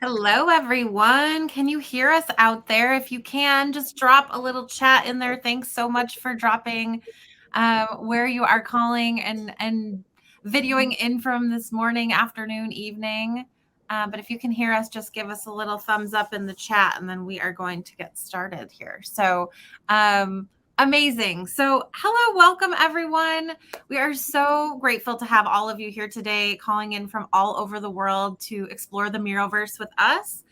Hello, everyone. Can you hear us out there? If you can, just drop a little chat in there. Thanks so much for dropping where you are calling and videoing in from this morning, afternoon, evening. But if you can hear us, just give us a little thumbs up in the chat, and then we are going to get started here. So, amazing. So, hello, welcome, everyone. We are so grateful to have all of you here today, calling in from all over the world to explore the Miroverse with us.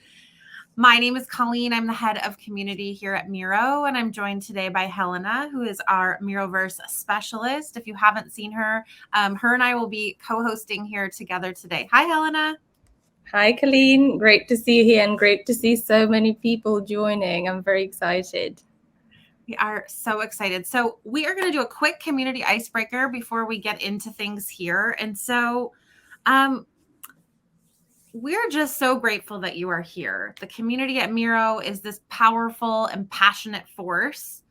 My name is Colleen. I'm the head of community here at Miro, and I'm joined today by Helena, who is our Miroverse specialist. If you haven't seen her, her and I will be co-hosting here together today. Hi, Helena. Hi, Colleen. Great to see you here and great to see so many people joining. I'm very excited. We are so excited. So we are going to do a quick community icebreaker before we get into things here. And so we're just so grateful that you are here. The community at Miro is this powerful and passionate force.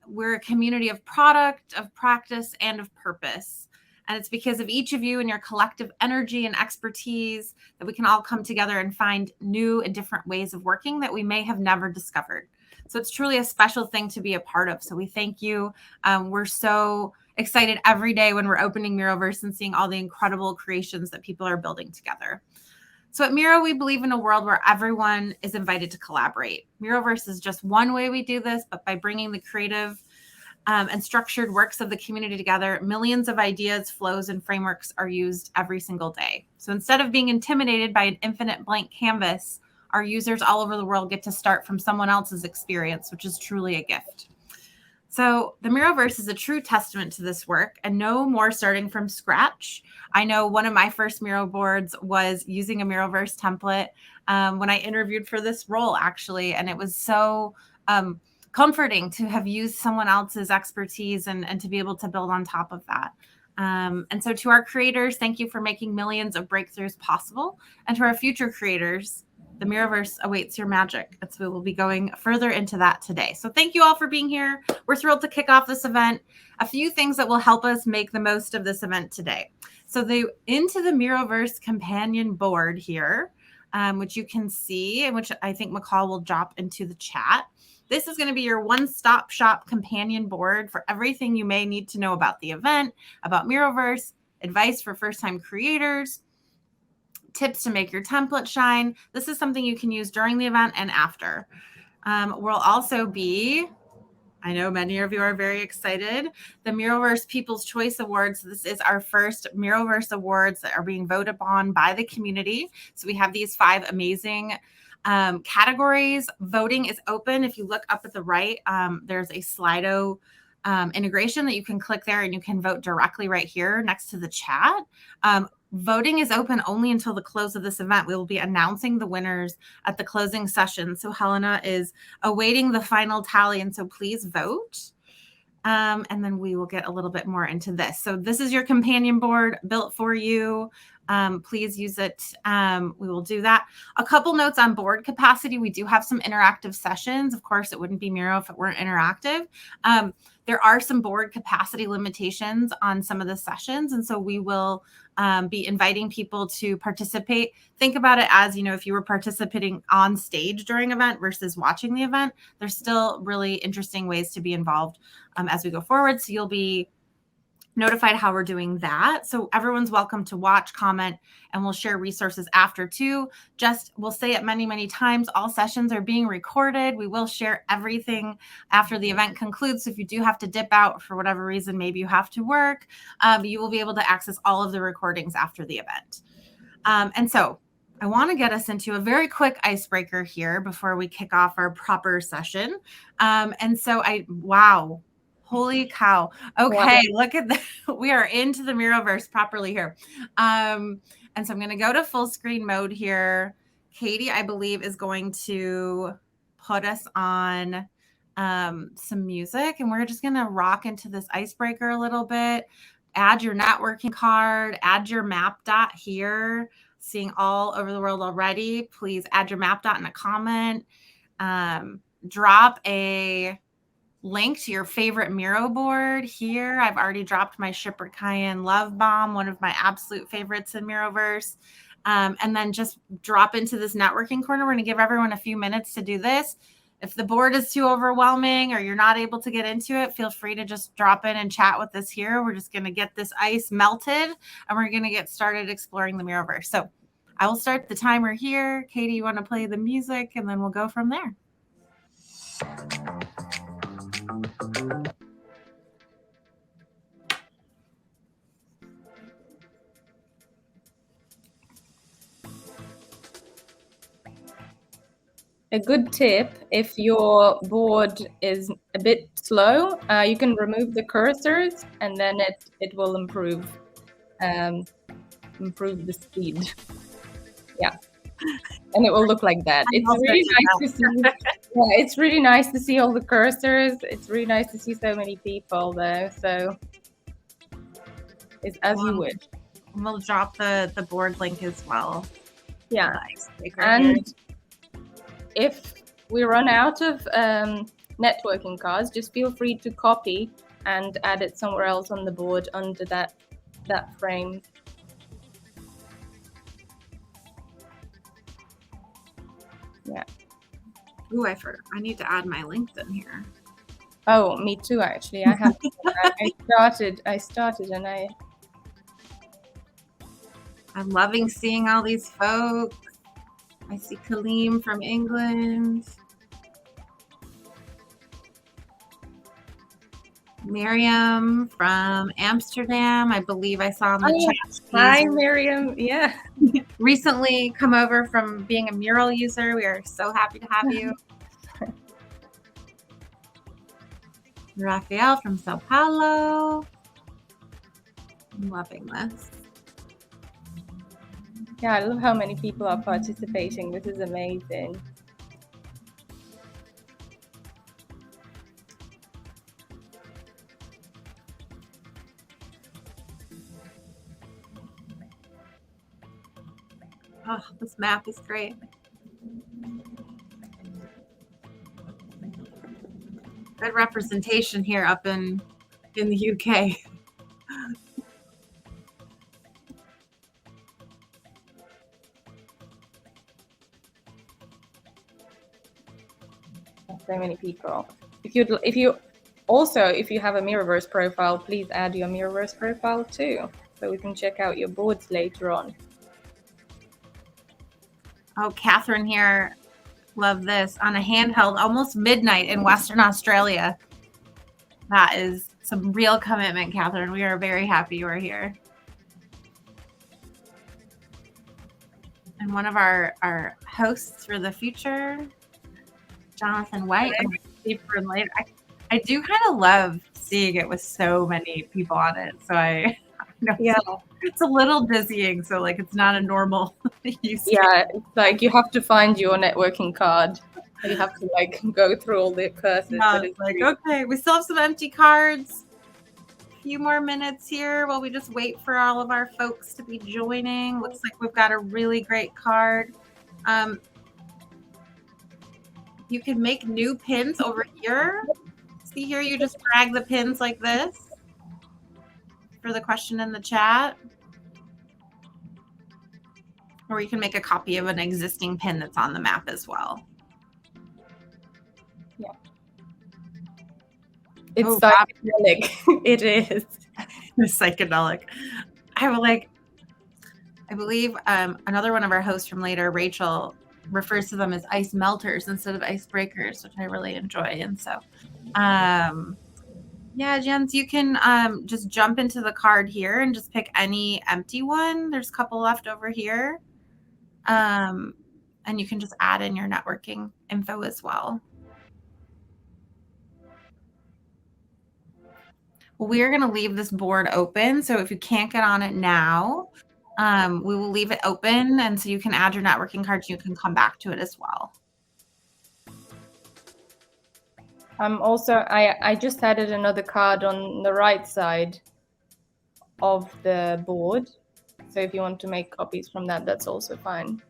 We're a community of product, of practice, and of purpose. And it's because of each of you and your collective energy and expertise that we can all come together and find new and different ways of working that we may have never discovered. So it's truly a special thing to be a part of. So we thank you. We're so excited every day when we're opening Miroverse and seeing all the incredible creations that people are building together. So at Miro, we believe in a world where everyone is invited to collaborate. Miroverse is just one way we do this, but by bringing the creative and structured works of the community together, millions of ideas, flows, and frameworks are used every single day. So instead of being intimidated by an infinite blank canvas, our users all over the world get to start from someone else's experience, which is truly a gift. So the Miroverse is a true testament to this work, and no more starting from scratch. I know one of my first Miro boards was using a Miroverse template when I interviewed for this role, actually, and it was so comforting to have used someone else's expertise and to be able to build on top of that. And so to our creators, thank you for making millions of breakthroughs possible. And to our future creators, the Miroverse awaits your magic. And so we will be going further into that today. So thank you all for being here. We're thrilled to kick off this event. A few things that will help us make the most of this event today. So into the Miroverse companion board here, which you can see, and which I think McCall will drop into the chat. This is going to be your one-stop shop companion board for everything you may need to know about the event, about Miroverse, advice for first-time creators, tips to make your template shine. This is something you can use during the event and after. We'll also be, I know many of you are very excited, the Miroverse People's Choice Awards. This is our first Miroverse Awards that are being voted upon by the community. So we have these 5 amazing categories. Voting is open. If you look up at the right, there's a Slido integration that you can click there and you can vote directly right here next to the chat. Voting is open only until the close of this event. We will be announcing the winners at the closing session. So Helena is awaiting the final tally, and so please vote. And then we will get a little bit more into this. So this is your companion board built for you. Please use it. We will do that. A couple notes on board capacity. We do have some interactive sessions. Of course, it wouldn't be Miro if it weren't interactive. There are some board capacity limitations on some of the sessions. And so we will be inviting people to participate. Think about it as, if you were participating on stage during an event versus watching the event. There's still really interesting ways to be involved as we go forward. So you'll be notified how we're doing that. So everyone's welcome to watch, comment, and we'll share resources after too. We'll say it many, many times, all sessions are being recorded. We will share everything after the event concludes. So if you do have to dip out for whatever reason, maybe you have to work, you will be able to access all of the recordings after the event. And so I want to get us into a very quick icebreaker here before we kick off our proper session. Wow. Holy cow. Okay, wow. Look at that. We are into the Miroverse properly here. And so I'm going to go to full screen mode here. Katie, I believe, is going to put us on some music, and we're just going to rock into this icebreaker a little bit. Add your networking card, add your map dot here. Seeing all over the world already. Please add your map dot in a comment. Drop a link to your favorite Miro board here. I've already dropped my Shipwreck Cayenne Love Bomb, one of my absolute favorites in Miroverse. and then just drop into this networking corner. We're going to give everyone a few minutes to do this. If the board is too overwhelming or you're not able to get into it, feel free to just drop in and chat with us here. We're just going to get this ice melted and we're going to get started exploring the Miroverse. So I will start the timer here. Katie, you want to play the music and then we'll go from there. A good tip, if your board is a bit slow, you can remove the cursors and then it will improve the speed. Yeah. And it will look like that. It's really nice to see. Yeah, it's really nice to see all the cursors. It's really nice to see so many people though. So it's as you wish. We'll drop the board link as well. Yeah. And if we run out of networking cards, just feel free to copy and add it somewhere else on the board under that frame. Yeah. Ooh, I need to add my LinkedIn here. Oh, me too, actually. I have. I started, and I'm loving seeing all these folks. I see Colleen from England. Miriam from Amsterdam. I believe I saw in the chat. Hi, Miriam. Yeah. Recently come over from being a Miro user. We are so happy to have you. Rafael from Sao Paulo. I'm loving this. Yeah, I love how many people are participating. This is amazing. Oh, this map is great. Good representation here up in the UK. So many people. If you have a Miroverse profile, please add your Miroverse profile too, so we can check out your boards later on. Oh, Catherine here. Love this. On a handheld, almost midnight in Western Australia. That is some real commitment, Catherine. We are very happy you are here. And one of our hosts for the future, Jonathan White. I do kind of love seeing it with so many people on it. So it's a little dizzying. So like it's not a normal use. Yeah, it's like you have to find your networking card. You have to like go through all the cursors. Yeah, it's like, okay, we still have some empty cards. A few more minutes here while we just wait for all of our folks to be joining. Looks like we've got a really great card. You can make new pins over here. See here, you just drag the pins like this for the question in the chat. Or you can make a copy of an existing pin that's on the map as well. Yeah. It's psychedelic. It is. It's psychedelic. I believe another one of our hosts from later, Rachel, refers to them as ice melters instead of icebreakers, which I really enjoy. And so, yeah, Jens, you can just jump into the card here and just pick any empty one. There's a couple left over here. And you can just add in your networking info as well. Well, we are going to leave this board open. So if you can't get on it now, we will leave it open. And so you can add your networking cards. You can come back to it as well. Also, I just added another card on the right side of the board. So if you want to make copies from that, that's also fine.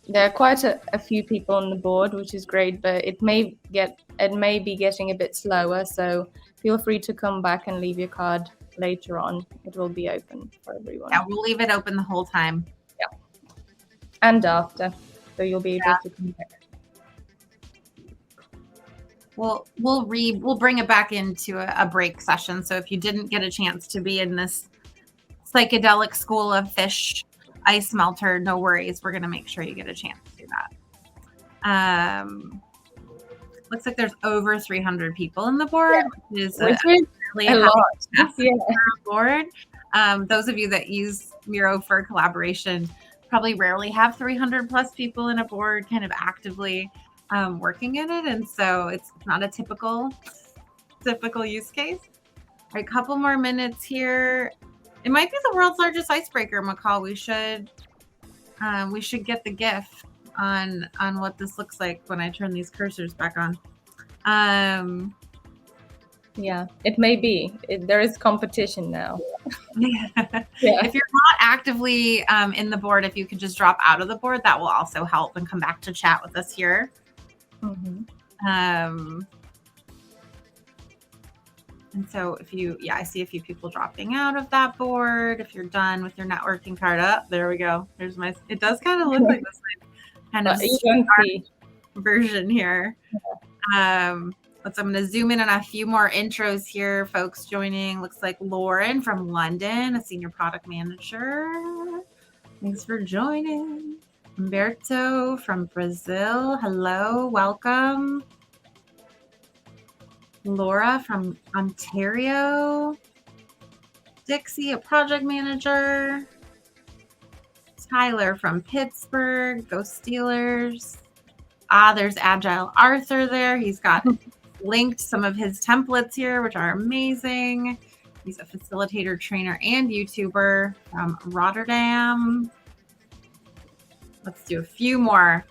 There are quite a few people on the board, which is great, but it may be getting a bit slower. So feel free to come back and leave your card later on it will be open for everyone. Yeah, we'll leave it open the whole time. Yeah. And after. So you'll be able to come back. We'll bring it back into a break session. So if you didn't get a chance to be in this psychedelic school of fish ice melter, no worries. We're gonna make sure you get a chance to do that. Looks like there's over 300 people in the board, which is really a lot. Yeah. Board. Those of you that use Miro for collaboration probably rarely have 300 plus people in a board kind of actively working in it, and so it's not a typical use case. All right, a couple more minutes here. It might be the world's largest icebreaker, McCall. We should get the GIF on what this looks like when I turn these cursors back on. Yeah, it may be. There is competition now. Yeah. If you're not actively in the board, if you could just drop out of the board, that will also help and come back to chat with us here. And so I see a few people dropping out of that board. If you're done with your networking card up, there we go. There's it does kind of look like this kind of version here. I'm going to zoom in on a few more intros here. Folks joining. Looks like Lauren from London, a senior product manager. Thanks for joining. Humberto from Brazil. Hello, welcome. Laura from Ontario. Dixie, a project manager. Tyler from Pittsburgh. Go Steelers. There's Agile Arthur there. He's got linked some of his templates here, which are amazing. He's a facilitator, trainer, and YouTuber from Rotterdam. Let's do a few more.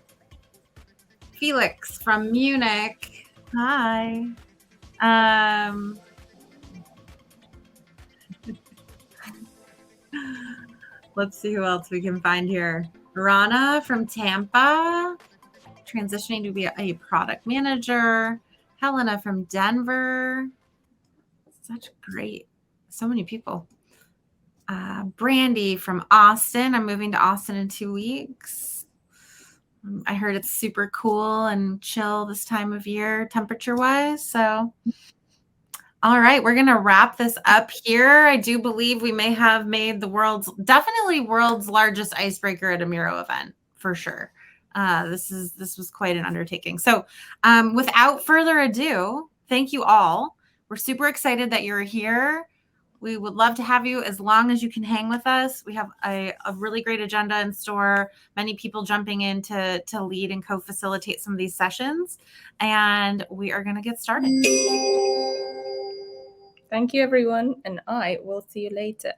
Felix from Munich. Hi. Let's see who else we can find here. Rana from Tampa, transitioning to be a product manager. Helena from Denver. Such great, so many people. Brandy from Austin. I'm moving to Austin in 2 weeks. I heard it's super cool and chill this time of year, temperature-wise. So, all right, we're going to wrap this up here. I do believe we may have made definitely world's largest icebreaker at a Miro event, for sure. This was quite an undertaking. So, without further ado, thank you all. We're super excited that you're here. We would love to have you as long as you can hang with us. We have a really great agenda in store, many people jumping in to lead and co-facilitate some of these sessions, and we are going to get started. Thank you, everyone, and I will see you later.